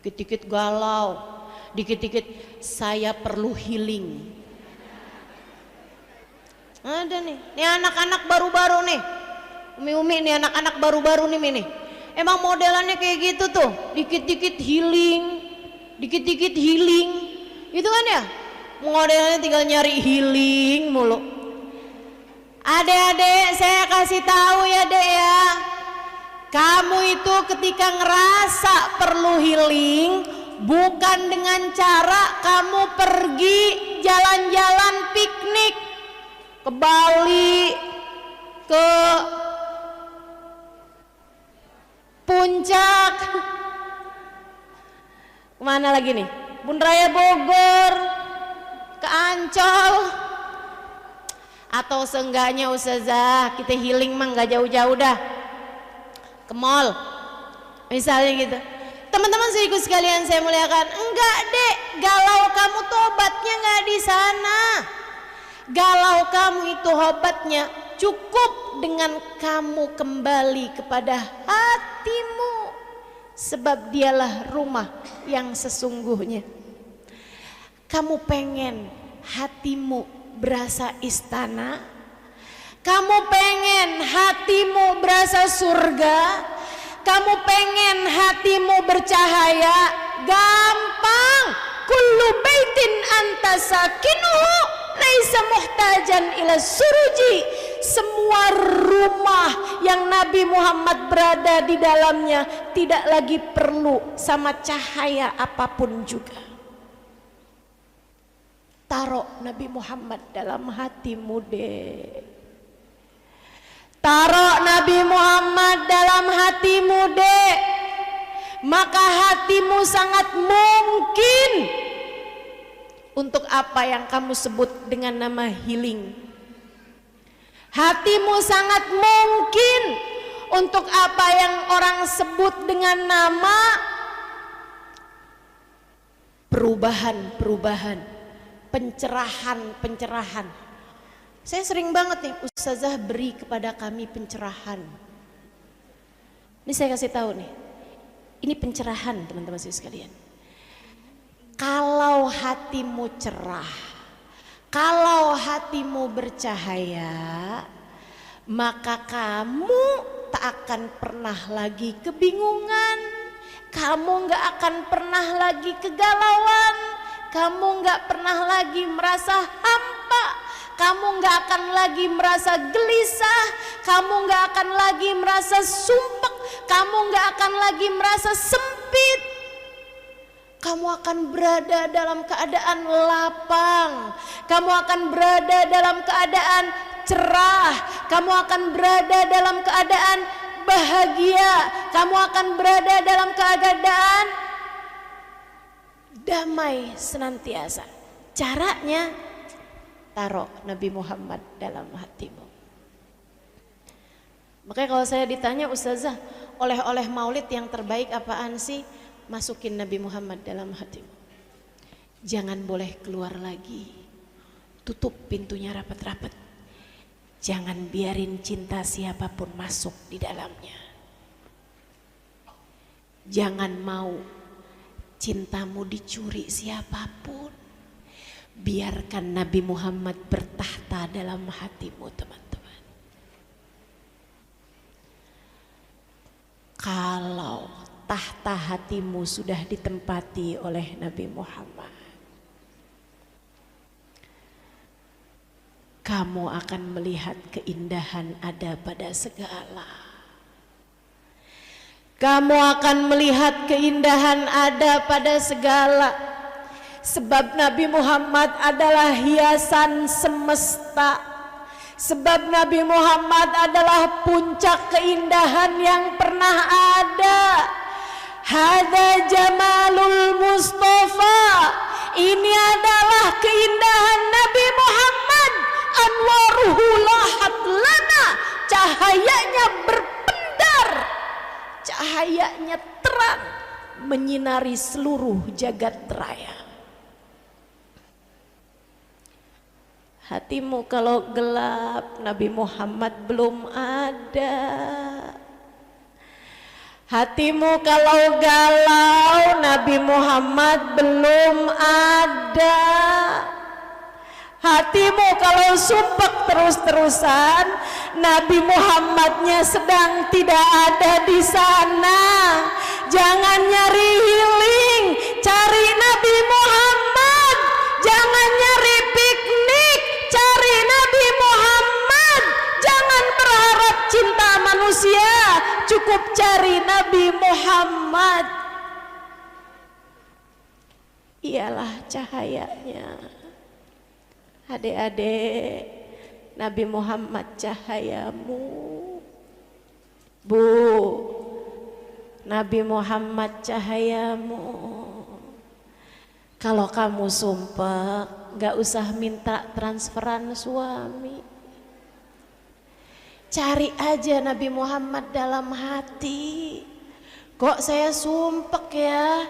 dikit-dikit galau, dikit-dikit saya perlu healing. Ada nih anak-anak baru-baru nih, umi-umi nih, anak-anak baru-baru nih. Emang modelannya kayak gitu tuh, dikit-dikit healing, dikit-dikit healing, gitu kan ya? Modelannya tinggal nyari healing mulu. Adek-adek, saya kasih tahu ya dek ya, kamu itu ketika ngerasa perlu healing, bukan dengan cara kamu pergi jalan-jalan piknik ke Bali, ke Puncak, kemana lagi nih, Bunraya Bogor, ke Ancol, atau seenggaknya ustazah kita healing mah nggak jauh-jauh dah, ke mall misalnya gitu. Teman-teman seiku sekalian saya muliakan, enggak dek, galau kamu tuh obatnya nggak di sana. Galau kamu itu obatnya cukup dengan kamu kembali kepada hatimu, sebab dialah rumah yang sesungguhnya. Kamu pengen hatimu berasa istana, kamu pengen hatimu berasa surga, kamu pengen hatimu bercahaya, gampang. Kullu baitin anta sakinuhu laisa muhtajan ila suruji. Semua rumah yang Nabi Muhammad berada di dalamnya tidak lagi perlu sama cahaya apapun juga. Taruh Nabi Muhammad dalam hatimu deh. Taruh Nabi Muhammad dalam hatimu dek, maka hatimu sangat mungkin untuk apa yang kamu sebut dengan nama healing. Hatimu sangat mungkin untuk apa yang orang sebut dengan nama perubahan, pencerahan. Saya sering banget nih ustazah beri kepada kami pencerahan. Ini saya kasih tahu nih, ini pencerahan teman-teman sekalian. Kalau hatimu cerah, kalau hatimu bercahaya, maka kamu tak akan pernah lagi kebingungan, kamu gak akan pernah lagi kegalauan, kamu gak pernah lagi merasa hampa, kamu gak akan lagi merasa gelisah, kamu gak akan lagi merasa sumpek, kamu gak akan lagi merasa sempit. Kamu akan berada dalam keadaan lapang, kamu akan berada dalam keadaan cerah, kamu akan berada dalam keadaan bahagia, kamu akan berada dalam keadaan damai senantiasa. Caranya taruh Nabi Muhammad dalam hatimu. Makanya kalau saya ditanya ustazah, oleh-oleh maulid yang terbaik apaan sih? Masukin Nabi Muhammad dalam hatimu. Jangan boleh keluar lagi. Tutup pintunya rapat-rapat. Jangan biarin cinta siapapun masuk di dalamnya. Jangan mau cintamu dicuri siapapun. Biarkan Nabi Muhammad bertahta dalam hatimu, teman-teman. Kalau tahta hatimu sudah ditempati oleh Nabi Muhammad, kamu akan melihat keindahan ada pada segala. Kamu akan melihat keindahan ada pada segala. Sebab Nabi Muhammad adalah hiasan semesta. Sebab Nabi Muhammad adalah puncak keindahan yang pernah ada. Hada jamalul Mustafa. Ini adalah keindahan Nabi Muhammad. Anwaruhu lahat lana. Cahayanya berpendar, cahayanya terang, menyinari seluruh jagat raya. Hatimu kalau gelap, Nabi Muhammad belum ada. Hatimu kalau galau, Nabi Nabi Muhammad belum ada. Hatimu kalau sumpek terus-terusan, Nabi Muhammadnya sedang tidak ada di sana. Jangan nyari healing, cari Nabi Muhammad. Jangan nyari piknik, cari Nabi Muhammad. Jangan berharap cinta manusia, cukup cari Nabi Muhammad. Ialah cahayanya. Adik-adik, Nabi Muhammad cahayamu. Bu, Nabi Muhammad cahayamu. Kalau kamu sumpah, gak usah minta transferan suami. Cari aja Nabi Muhammad dalam hati. Kok saya sumpek ya?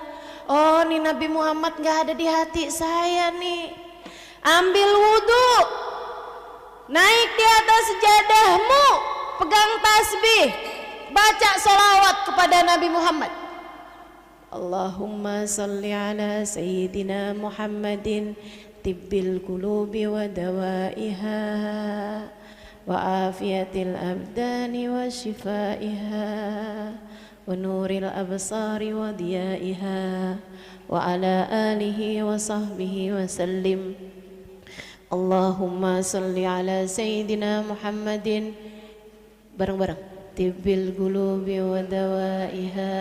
Oh, nih Nabi Muhammad gak ada di hati saya nih. Ambil wudhu, naik di atas sajadahmu, pegang tasbih, baca sholawat kepada Nabi Muhammad. Allahumma salli ala Sayyidina Muhammadin tibbil qulubi wa dawaiha wa afiyatil abdani wa shifaiha wa nuril absari wa diyaiha wa ala alihi wa sahbihi wa sallim. Allahumma salli ala Sayyidina Muhammadin, bareng-bareng, tibbil qulubi wa dawaiha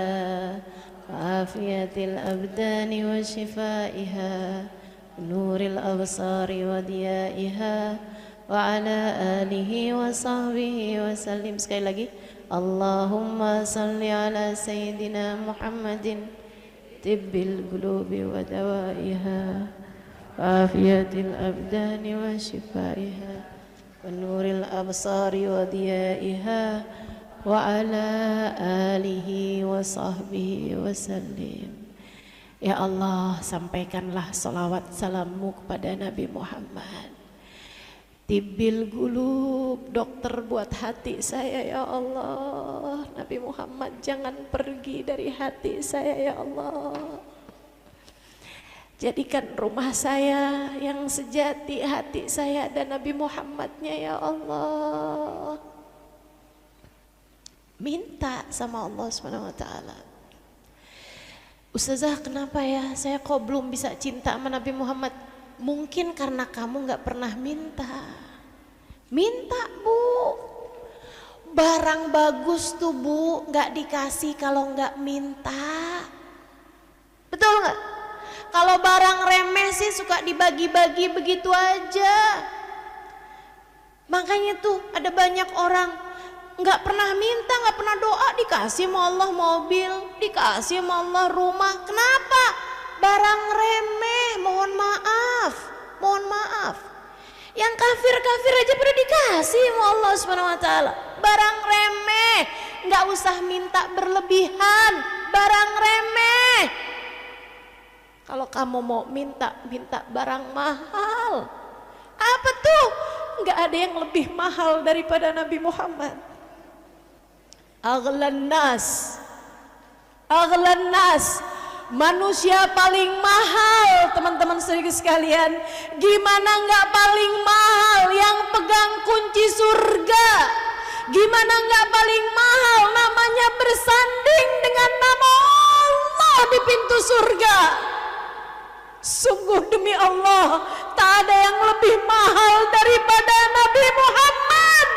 wa afiyatil abdani wa shifaiha wa nuril absari wa diyaiha wa ala alihi wa sahbihi wa sallim. Sekali lagi, Allahumma salli ala Sayyidina Muhammadin tibbil qulubi wa dawaiha وعافية الأبدان وشفائها ونور الأبصار وضيائها وعلى آله وصحبه وسلم. Ya Allah, sampaikanlah salawat salammu kepada Nabi Muhammad. Tibbil qulub, dokter buat hati saya ya Allah. Nabi Muhammad jangan pergi dari hati saya ya Allah. Jadikan rumah saya yang sejati hati saya dan Nabi Muhammadnya ya Allah. Minta sama Allah SWT. Ustazah, kenapa ya saya kok belum bisa cinta sama Nabi Muhammad? Mungkin karena kamu gak pernah minta. Minta bu. Barang bagus tuh bu gak dikasih kalau gak minta. Betul gak? Kalau barang remeh sih suka dibagi-bagi begitu aja. Makanya tuh ada banyak orang nggak pernah minta, nggak pernah doa, dikasih sama Allah mobil, dikasih sama Allah rumah. Kenapa? Barang remeh, mohon maaf, mohon maaf. Yang kafir-kafir aja pada dikasih sama Allah SWT. Barang remeh, nggak usah minta berlebihan. Barang remeh. Kalau kamu mau minta, minta barang mahal. Apa tuh? Nggak ada yang lebih mahal daripada Nabi Muhammad. Aghlan nas, aghlan nas, manusia paling mahal. Teman-teman sekalian, gimana nggak paling mahal? Yang pegang kunci surga. Gimana nggak paling mahal? Namanya bersanding dengan nama Allah di pintu surga. Sungguh demi Allah, tak ada yang lebih mahal daripada Nabi Muhammad.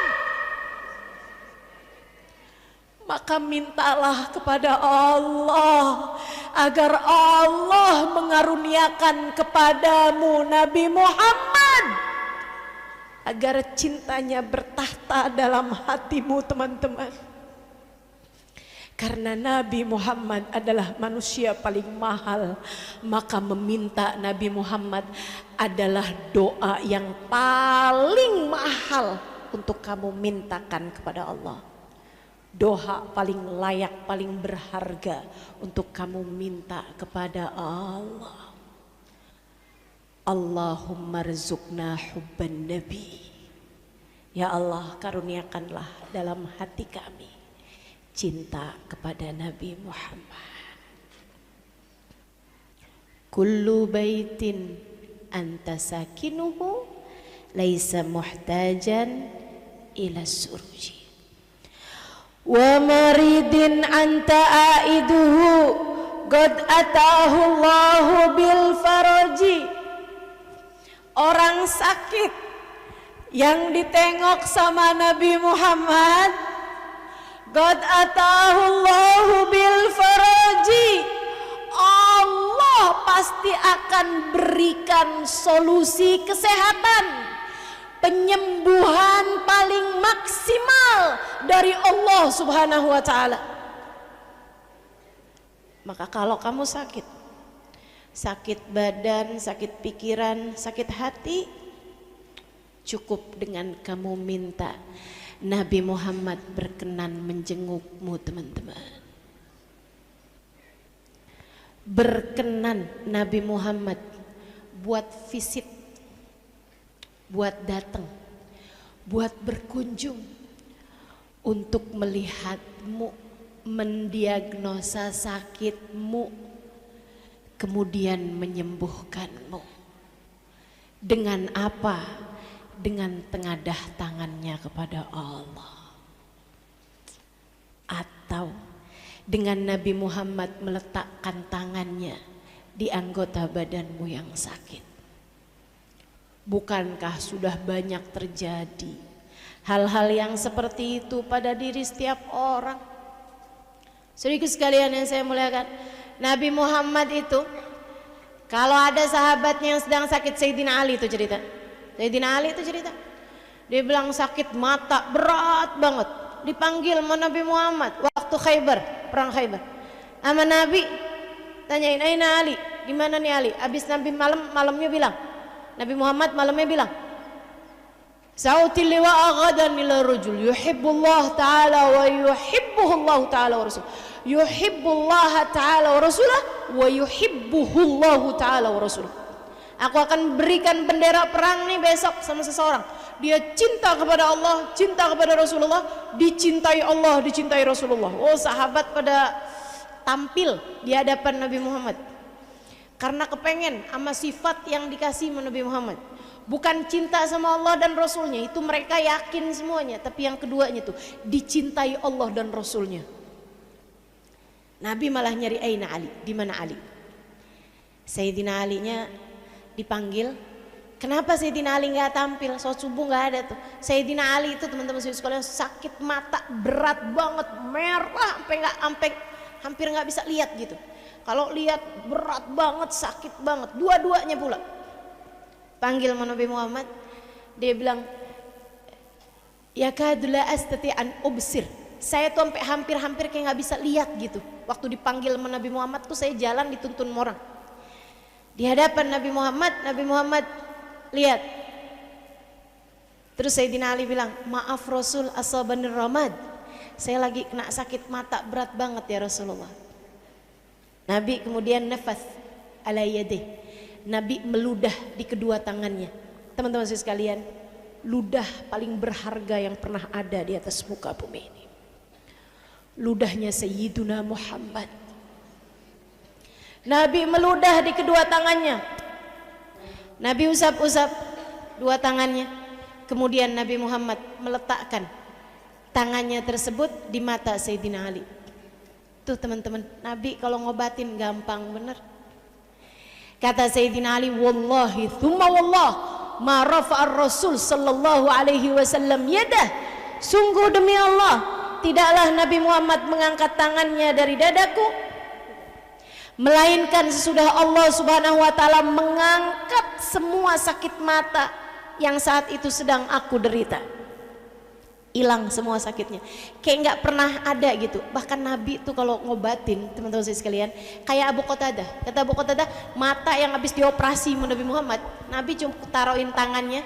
Maka mintalah kepada Allah agar Allah mengaruniakan kepadamu Nabi Muhammad, agar cintanya bertahta dalam hatimu teman-teman. Karena Nabi Muhammad adalah manusia paling mahal, maka meminta Nabi Muhammad adalah doa yang paling mahal untuk kamu mintakan kepada Allah. Doa paling layak, paling berharga untuk kamu minta kepada Allah. Allahumma rzuqna hubban nabi. Ya Allah, karuniakanlah dalam hati kami cinta kepada Nabi Muhammad. kullu baitin anta sakinuhu laisa muhtajan ila suruji wa maridin anta aiduhu qad atahu Allahu bil faraji. Orang sakit yang ditengok sama Nabi Muhammad, qad atahu Allahu bil faraji, Allah pasti akan berikan solusi kesehatan, penyembuhan paling maksimal dari Allah Subhanahu wa ta'ala. Maka kalau kamu sakit, sakit badan, sakit pikiran, sakit hati, cukup dengan kamu minta Nabi Muhammad berkenan menjengukmu, teman-teman. Berkenan Nabi Muhammad buat visit, buat datang, buat berkunjung, untuk melihatmu, mendiagnosa sakitmu, kemudian menyembuhkanmu. Dengan apa? Dengan tengadah tangannya kepada Allah, atau dengan Nabi Muhammad meletakkan tangannya di anggota badanmu yang sakit. Bukankah sudah banyak terjadi hal-hal yang seperti itu pada diri setiap orang? Saudaraku sekalian yang saya muliakan, Nabi Muhammad itu kalau ada sahabatnya yang sedang sakit, Sayyidina Ali itu cerita. Sayyidina Ali itu cerita, dia bilang sakit mata berat banget, dipanggil sama Nabi Muhammad waktu Khaybar, perang Khaybar. Sama Nabi tanyain, "Aina Ali? Gimana nih Ali?" Habis Nabi malamnya bilang, Nabi Muhammad malamnya bilang, "Sa'util liwa'a ghadan ila rajul yuhibbullah ta'ala wa yuhibbuhullah ta'ala wa rasul." Yuhibbullah ta'ala wa rasulah wa yuhibbuhullah ta'ala wa rasul. Aku akan berikan bendera perang nih besok sama seseorang. Dia cinta kepada Allah, cinta kepada Rasulullah, dicintai Allah, dicintai Rasulullah. Oh, sahabat pada tampil di hadapan Nabi Muhammad karena kepengen sama sifat yang dikasih Nabi Muhammad. Bukan cinta sama Allah dan Rasulnya, itu mereka yakin semuanya. Tapi yang keduanya tuh dicintai Allah dan Rasulnya. Nabi malah nyari Aina Ali, di mana Ali? Sayyidina Ali-nya dipanggil. Kenapa Sayyidina Ali nggak tampil? Sholat subuh nggak ada tuh. Sayyidina Ali itu teman-teman sekalian sakit mata berat banget, merah sampai hampir nggak bisa lihat gitu. Kalau lihat berat banget, sakit banget, dua-duanya pula. Panggil Nabi Muhammad, dia bilang, "Ya kadula astati an ubsir." Saya tuh sampai hampir kayak nggak bisa lihat gitu. Waktu dipanggil Nabi Muhammad tuh saya jalan dituntun orang. Di hadapan Nabi Muhammad lihat. Terus Sayyidina Ali bilang, "Maaf Rasul, asabanir ramad. Saya lagi kena sakit mata berat banget ya Rasulullah." Nabi kemudian nafas ala yadih. Nabi meludah di kedua tangannya. Teman-teman sekalian, ludah paling berharga yang pernah ada di atas muka bumi ini. Ludahnya Sayyiduna Muhammad. Nabi meludah di kedua tangannya. Nabi usap-usap dua tangannya. Kemudian Nabi Muhammad meletakkan tangannya tersebut di mata Sayyidina Ali. Tuh teman-teman, Nabi kalau ngobatin gampang bener. Kata Sayyidina Ali, "Wallahi thumma wallah ma rafa'ar Rasul sallallahu alaihi wasallam yadah." Sungguh demi Allah, tidaklah Nabi Muhammad mengangkat tangannya dari dadaku, melainkan sesudah Allah Subhanahu wa taala mengangkat semua sakit mata yang saat itu sedang aku derita. Hilang semua sakitnya, kayak nggak pernah ada gitu. Bahkan Nabi tuh kalau ngobatin, teman-teman sekalian, kayak Abu Qatadah. Kata Abu Qatadah, mata yang habis dioperasi Nabi Muhammad, Nabi cuma taruhin tangannya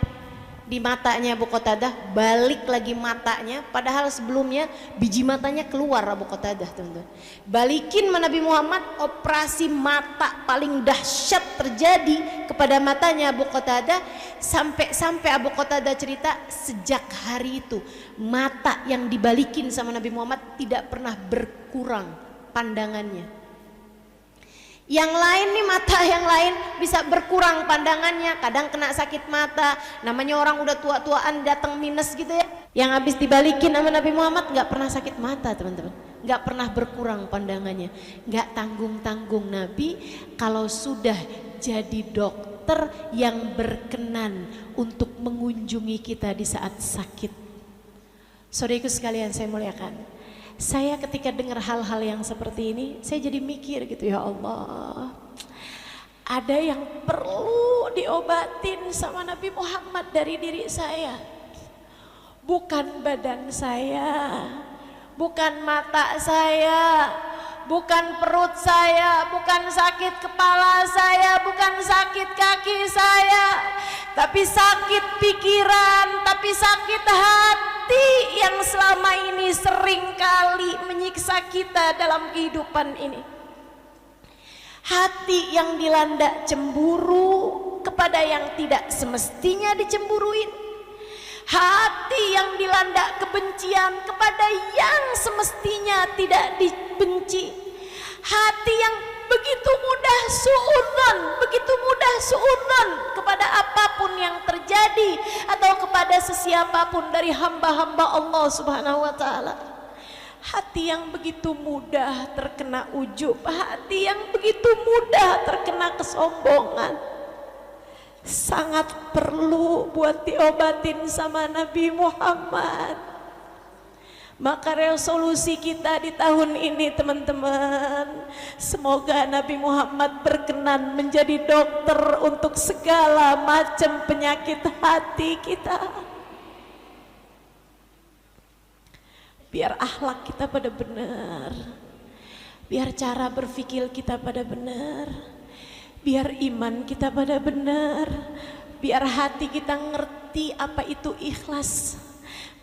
di matanya Abu Qatadah, balik lagi matanya, padahal sebelumnya biji matanya keluar Abu Qatadah, teman-teman. Balikin Nabi Muhammad, operasi mata paling dahsyat terjadi kepada matanya Abu Qatadah, sampai Abu Qatadah cerita sejak hari itu mata yang dibalikin sama Nabi Muhammad tidak pernah berkurang pandangannya. Yang lain nih, mata yang lain bisa berkurang pandangannya, kadang kena sakit mata, namanya orang udah tua-tuaan datang minus gitu ya. Yang habis dibalikin sama Nabi Muhammad nggak pernah sakit mata teman-teman, nggak pernah berkurang pandangannya, nggak tanggung-tanggung Nabi kalau sudah jadi dokter yang berkenan untuk mengunjungi kita di saat sakit. Saudaraku sekalian saya muliakan, saya ketika dengar hal-hal yang seperti ini, saya jadi mikir gitu, ya Allah, ada yang perlu diobatin sama Nabi Muhammad dari diri saya. Bukan badan saya, bukan mata saya, bukan perut saya, bukan sakit kepala saya, bukan sakit kaki saya, tapi sakit pikiran, tapi sakit hati yang selama ini seringkali menyiksa kita dalam kehidupan ini. Hati yang dilanda cemburu kepada yang tidak semestinya dicemburuin. Hati yang dilanda kebencian kepada yang semestinya tidak dibenci. Hati yang begitu mudah suudzon kepada apapun yang terjadi atau kepada sesiapapun dari hamba-hamba Allah Subhanahu wa taala. Hati yang begitu mudah terkena ujub, hati yang begitu mudah terkena kesombongan, sangat perlu buat diobatin sama Nabi Muhammad. Maka resolusi kita di tahun ini teman-teman, semoga Nabi Muhammad berkenan menjadi dokter untuk segala macam penyakit hati kita. Biar akhlak kita pada benar, biar cara berpikir kita pada benar, biar iman kita pada benar, biar hati kita ngerti apa itu ikhlas,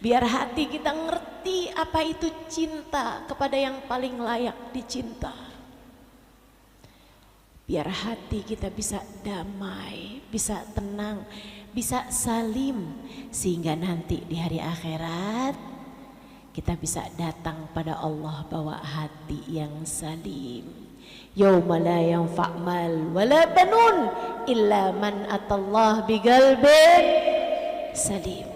biar hati kita ngerti apa itu cinta kepada yang paling layak dicinta. Biar hati kita bisa damai, bisa tenang, bisa salim, sehingga nanti di hari akhirat kita bisa datang pada Allah bawa hati yang salim. Yauma la yanfa' mal wala banun illa man atallah biqalbin salim.